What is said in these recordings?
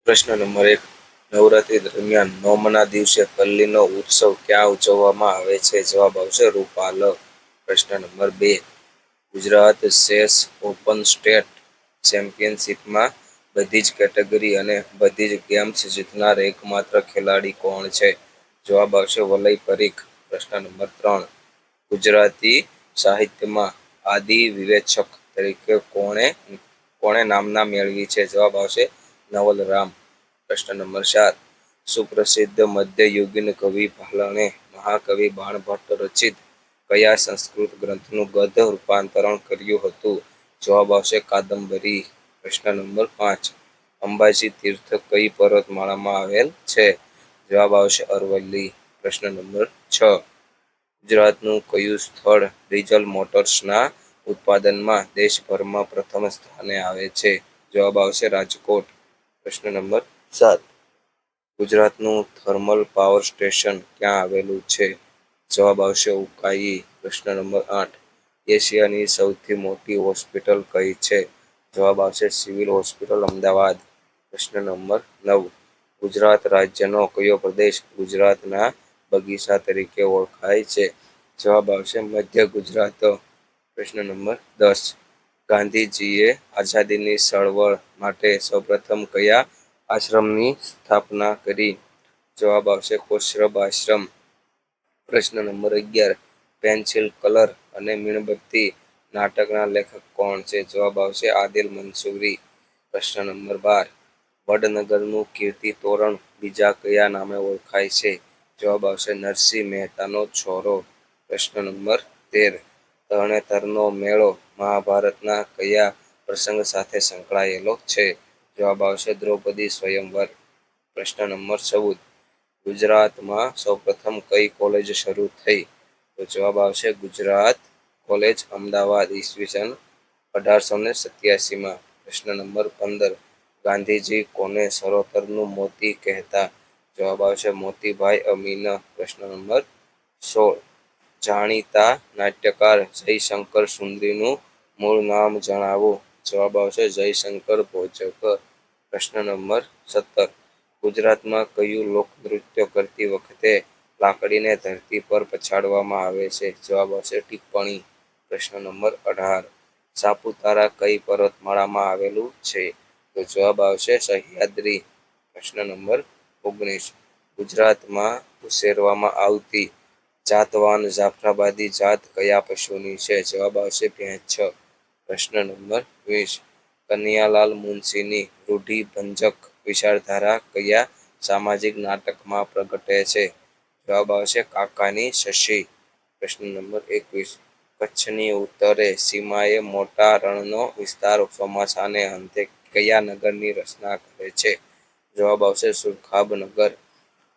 પ્રશ્ન નંબર 1. નવરાત્રી દરમિયાન નોમના દિવસે કલ્લીનો ઉત્સવ ક્યાં ઉજવવામાં આવે છે? જવાબ આવશે રૂપાલ. પ્રશ્ન number 2. Gujarat chess open state ચેમ્પિયનશિપમાં બધી જ કેટેગરી અને બધી જ ગેમ્સ જીતનાર એકમાત્ર ખેલાડી કોણ છે? જવાબ આવશે વલય પરીખ. પ્રશ્ન નંબર 3. ગુજરાતી સાહિત્યમાં આદિ વિવેચક તરીકે કોણે નામના મેળવી છે? જવાબ આવશે નવલરામ. પ્રશ્ન નંબર 4. સુપ્રસિદ્ધ મધ્યયુગીન કવિ ભાલણે મહાકવિ બાણભટ્ટ રચિત કયા સંસ્કૃત ગ્રંથનું ગદ્ય રૂપાંતરણ કર્યું હતું? જવાબ આવશે કાદંબરી. પ્રશ્ન નંબર 5. અંબાજી તીર્થ કઈ પર્વતમાળામાં આવેલ છે? જવાબ આવશે અરવલ્લી. પ્રશ્ન નંબર 6. ગુજરાતનું કયું સ્થળ ડીઝલ મોટર્સના ઉત્પાદનમાં દેશભરમાં પ્રથમ સ્થાને આવે છે? જવાબ આવશે રાજકોટ. પ્રશ્ન નંબર 7. ગુજરાતનું થર્મલ પાવર સ્ટેશન ક્યાં આવેલું છે? જવાબ આવશે ઉકાઈ. પ્રશ્ન નંબર 8. એશિયાની સૌથી મોટી હોસ્પિટલ કઈ છે? જવાબ આવશે સિવિલ હોસ્પિટલ અમદાવાદ. પ્રશ્ન નંબર 9. ગુજરાત રાજ્યનો કયો પ્રદેશ ગુજરાતના બગીચા તરીકે ઓળખાય છે? જવાબ આવશે મધ્ય ગુજરાત. પ્રશ્ન નંબર 10. ગાંધીજીએ આઝાદીની ચળવળ માટે સૌપ્રથમ કયા આશ્રમની સ્થાપના કરી? જવાબ આવશે કોશરબ આશ્રમ. પ્રશ્ન નંબર 11. પેન્સિલ કલર અને મીણબત્તી નાટકના લેખક કોણ છે? જવાબ આવશે આદિલ મંસૂરી. પ્રશ્ન નંબર 12. વડનગરનું કીર્તિ તોરણ બીજા કયા નામે ઓળખાય છે? જવાબ આવશે નરસિંહ મહેતાનો છોરો. પ્રશ્ન નંબર 13. તરણેતરનો મેળો મહાભારતના કયા પ્રસંગ સાથે સંકળાયેલો છે? જવાબ આવશે દ્રૌપદી સ્વયંવર. પ્રશ્ન નંબર 14. ગુજરાતમાં સૌપ્રથમ કઈ કોલેજ શરૂ થઈ? તો જવાબ આવશે ગુજરાત કોલેજ અમદાવાદ ઈસવીસન 1887માં. પ્રશ્ન નંબર 15. ગાંધીજી કોને સરોતરનું મોતી કહેતા? જવાબ આવશે મોતીભાઈ અમીન. પ્રશ્ન નંબર 16. જાણીતા નાટ્યકાર જયશંકર સુંદરીનું મૂળ નામ જણાવો. જવાબ આવશે જયશંકર ભોજક. પ્રશ્ન નંબર 17. ગુજરાતમાં કયું લોકનૃત્ય કરતી વખતે લાકડીને ધરતી પર પછાડવામાં આવે છે? જવાબ આવશે ટિપ્પણી. પ્રશ્ન નંબર 18. સાપુતારા કઈ પર્વતમાળામાં આવેલું છે? તો જવાબ આવશે સહ્યાદ્રી. પ્રશ્ન નંબર 19. ગુજરાતમાં ઉછેરવામાં આવતી જાતવાન જાફરાબાદી જાત કયા પશુની છે? જવાબ આવશે ભેંસ. પ્રશ્ન નંબર 20. કનૈયાલાલ મુનશીની રૂઢિભંજક વિચારધારા કયા સામાજિક નાટકમાં પ્રગટે છે? જવાબ આવશે કાકાની શશી. પ્રશ્ન નંબર 21. કચ્છની ઉત્તરે સીમાએ મોટા રણનો વિસ્તાર ચોમાસાને અંતે કયા નગરની રચના કરે છે? જવાબ આવશે સુરખાબનગર.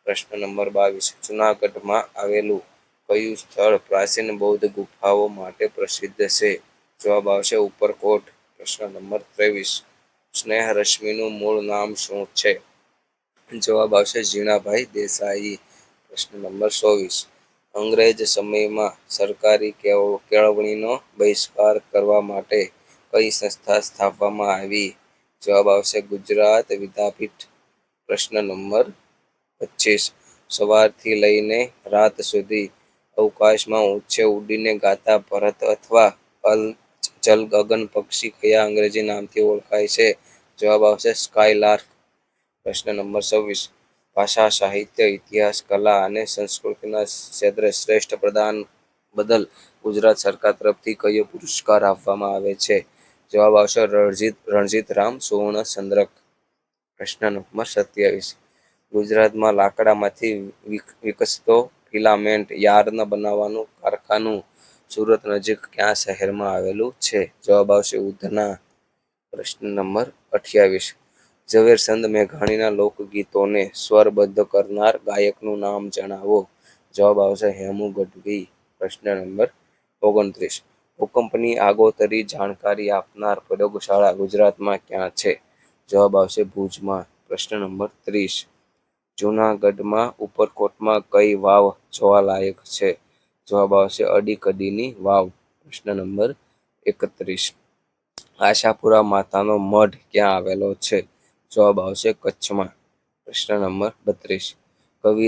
પ્રશ્ન નંબર 22. જૂનાગઢમાં આવેલું કયું સ્થળ પ્રાચીન બૌદ્ધ ગુફાઓ માટે પ્રસિદ્ધ છે? જવાબ આવશે ઉપરકોટ. પ્રશ્ન નંબર 23. સ્નેહરશ્મિનું મૂળ નામ શું છે? જવાબ આવશે ઝીણાભાઈ દેસાઈ. પ્રશ્ન નંબર 24. અંગ્રેજ સમયમાં સરકારી કેળવણીનો બહિષ્કાર કરવા માટે કઈ સંસ્થા સ્થાપવામાં આવી? જવાબ આવશે ગુજરાત વિદ્યાપીઠ. પ્રશ્ન નંબર 25. સવારથી લઈને રાત સુધી અવકાશમાં ઊંચે ઉડીને ગાતા ભરત અથવા જલગગન પક્ષી કયા અંગ્રેજી નામથી ઓળખાય છે? જવાબ આવશે સ્કાયલાર્ક. પ્રશ્ન નંબર 26. ભાષા સાહિત્ય ઇતિહાસ કલા અને સંસ્કૃતિના ક્ષેત્રે શ્રેષ્ઠ પ્રદાન બદલ ગુજરાત સરકાર તરફથી કયો પુરસ્કાર આપવામાં આવે છે? જવાબ આવશે રણજીતરામ સુવર્ણ ચંદ્રક. પ્રશ્ન નંબર 27. ગુજરાતમાં લાકડામાંથી વિકસતો ફિલામેન્ટ યાર્ન બનાવવાનું કારખાનું સુરત નજીક કયા શહેરમાં આવેલું છે? જવાબ આવશે ઉધના. પ્રશ્ન નંબર 28. ઝવેરચંદ મેઘાણીના લોકગીતોને સ્વરબદ્ધ કરનાર ગાયકનું નામ જણાવો. જવાબ આવશે હેમુ ગઢવી. પ્રશ્ન નંબર 29. ભૂકંપની આગોતરી જાણકારી આપનાર પ્રયોગશાળા ગુજરાતમાં ક્યાં છે? જવાબ આવશે ભુજમાં. પ્રશ્ન નંબર 30. જૂનાગઢમાં ઉપરકોટમાં કઈ વાવ જોવાલાયક છે? જવાબ આવશે અડીકડીની વાવ. પ્રશ્ન નંબર 31. આશાપુરા માતાનો મઢ ક્યાં આવેલો છે? જવાબ આવશે કચ્છમાં. પ્રશ્ન નંબર 32. કવિ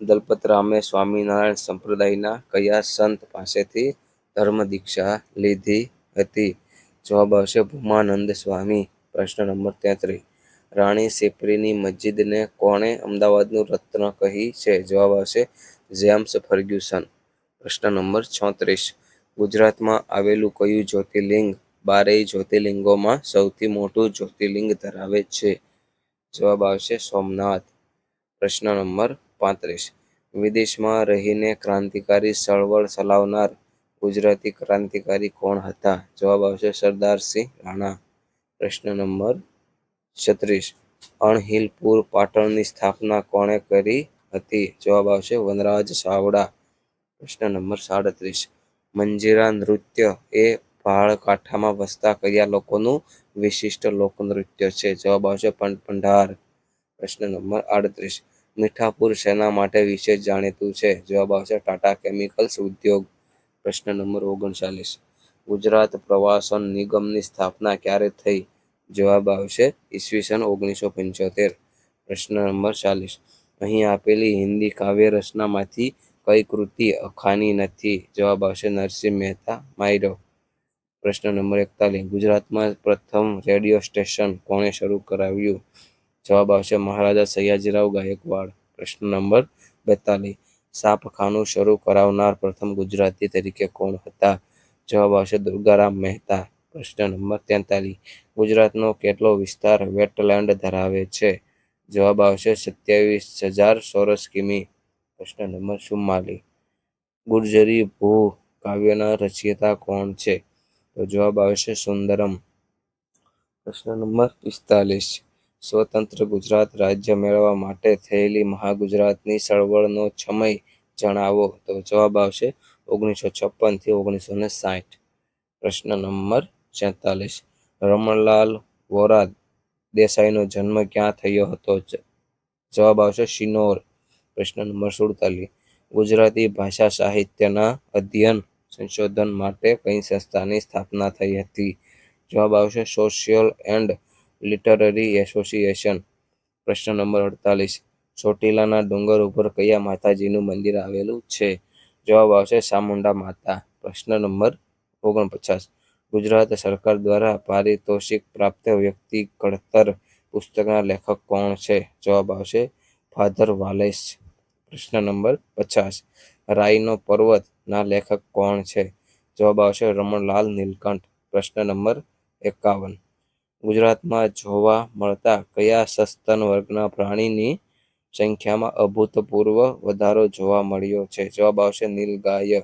દલપતરામે સ્વામિનારાયણ સંપ્રદાયના કયા સંત પાસેથી ધર્મ દીક્ષા લીધી હતી? જવાબ આવશે ભૂમાનંદ સ્વામી. પ્રશ્ન નંબર 33. રાણી સેપરીની મસ્જિદને કોણે અમદાવાદનું રત્ન કહી છે? જવાબ આવશે જેમ્સ ફર્ગ્યુસન. પ્રશ્ન નંબર 34. ગુજરાતમાં આવેલું કયું જ્યોતિર્લિંગ 12 જ્યોતિર્લિંગોમાં સૌથી મોટું જ્યોતિર્લિંગ ધરાવે છે? જવાબ આવશે સોમનાથ. પ્રશ્ન નંબર 35. વિદેશમાં રહીને ક્રાંતિકારી ચળવળ ચલાવનાર ગુજરાતી ક્રાંતિકારી કોણ હતા? જવાબ આવશે સરદારસિંહ રાણા. પ્રશ્ન નંબર 36. અણહિલપુર પાટણની સ્થાપના કોણે કરી હતી? જવાબ આવશે વનરાજ ચાવડા. પ્રશ્ન નંબર 37. મંજીરા નૃત્ય એ ભાળકાંઠામાં વસતા કયા લોકોનું વિશિષ્ટ લોકનૃત્ય છે? જવાબ આવશે પંઢાર. પ્રશ્ન નંબર 38. મીઠાપુર શેના માટે વિશેષ જાણીતું છે? જવાબ આવશે ટાટા કેમિકલ્સ ઉદ્યોગ. પ્રશ્ન નંબર 39. ગુજરાત પ્રવાસન નિગમની સ્થાપના ક્યારે થઈ? જવાબ આવશે ઈસવીસન 1975. પ્રશ્ન નંબર 40. અહીં આપેલી હિન્દી કાવ્ય રચનામાંથી કઈ કૃતિ અખાની નથી? જવાબ આવશે નરસિંહ મહેતા માયરો. પ્રશ્ન નંબર 41. ગુજરાતમાં પ્રથમ રેડિયો સ્ટેશન કોણે શરૂ કરાવ્યું? જવાબ આવશે મહારાજા સયાજીરાવ ગાયકવાડ. પ્રશ્ન નંબર 42. છાપખાનું શરૂ કરાવનાર પ્રથમ ગુજરાતી તરીકે કોણ હતા? જવાબ આવશે દુર્ગારામ મહેતા. પ્રશ્ન નંબર 43. ગુજરાતનો કેટલો વિસ્તાર વેટલેન્ડ ધરાવે છે? જવાબ આવશે 27,000 ચોરસ કિમી. પ્રશ્ન નંબર 44. ગુર્જરી ભૂ કાવ્યના રચયિતા કોણ છે? તો જવાબ આવશે સુંદરમ. પ્રશ્ન નંબર 45. સ્વતંત્ર ગુજરાત રાજ્ય મેળવવા માટે થયેલી મહાગુજરાતની ચળવળનો સમય જણાવો. તો જવાબ આવશે 1956 થી 1960. પ્રશ્ન નંબર 46. રમણલાલ વોરા દેસાઈનો જન્મ ક્યાં થયો હતો? જવાબ આવશે શિનોર. પ્રશ્ન નંબર 47. ગુજરાતી ભાષા સાહિત્યના અધ્યયન સંશોધન માટે કઈ સંસ્થાની સ્થાપના થઈ હતી? જવાબ આવશે સોશિયલ એન્ડ લિટરરી એસોસિએશન. પ્રશ્ન નંબર 48. ચોટીલાના ડુંગર ઉપર કયા માતાજીનું મંદિર આવેલું છે? જવાબ આવશે ચામુંડા માતા. પ્રશ્ન નંબર 49. ગુજરાત સરકાર દ્વારા પારિતોષિક પ્રાપ્ત વ્યક્તિ ઘડતર પુસ્તકના લેખક કોણ છે? જવાબ આવશે ફાધર વાલેસ. પ્રશ્ન નંબર 50. રાઈનો પર્વત ના લેખક કોણ છે? જવાબ આવશે રમણલાલ નીલકંઠ. પ્રશ્ન નંબર 51. ગુજરાતમાં જોવા મળતા કયા સસ્તન વર્ગના પ્રાણીની સંખ્યામાં અભૂતપૂર્વ વધારો જોવા મળ્યો છે? જવાબ આવશે નીલગાય.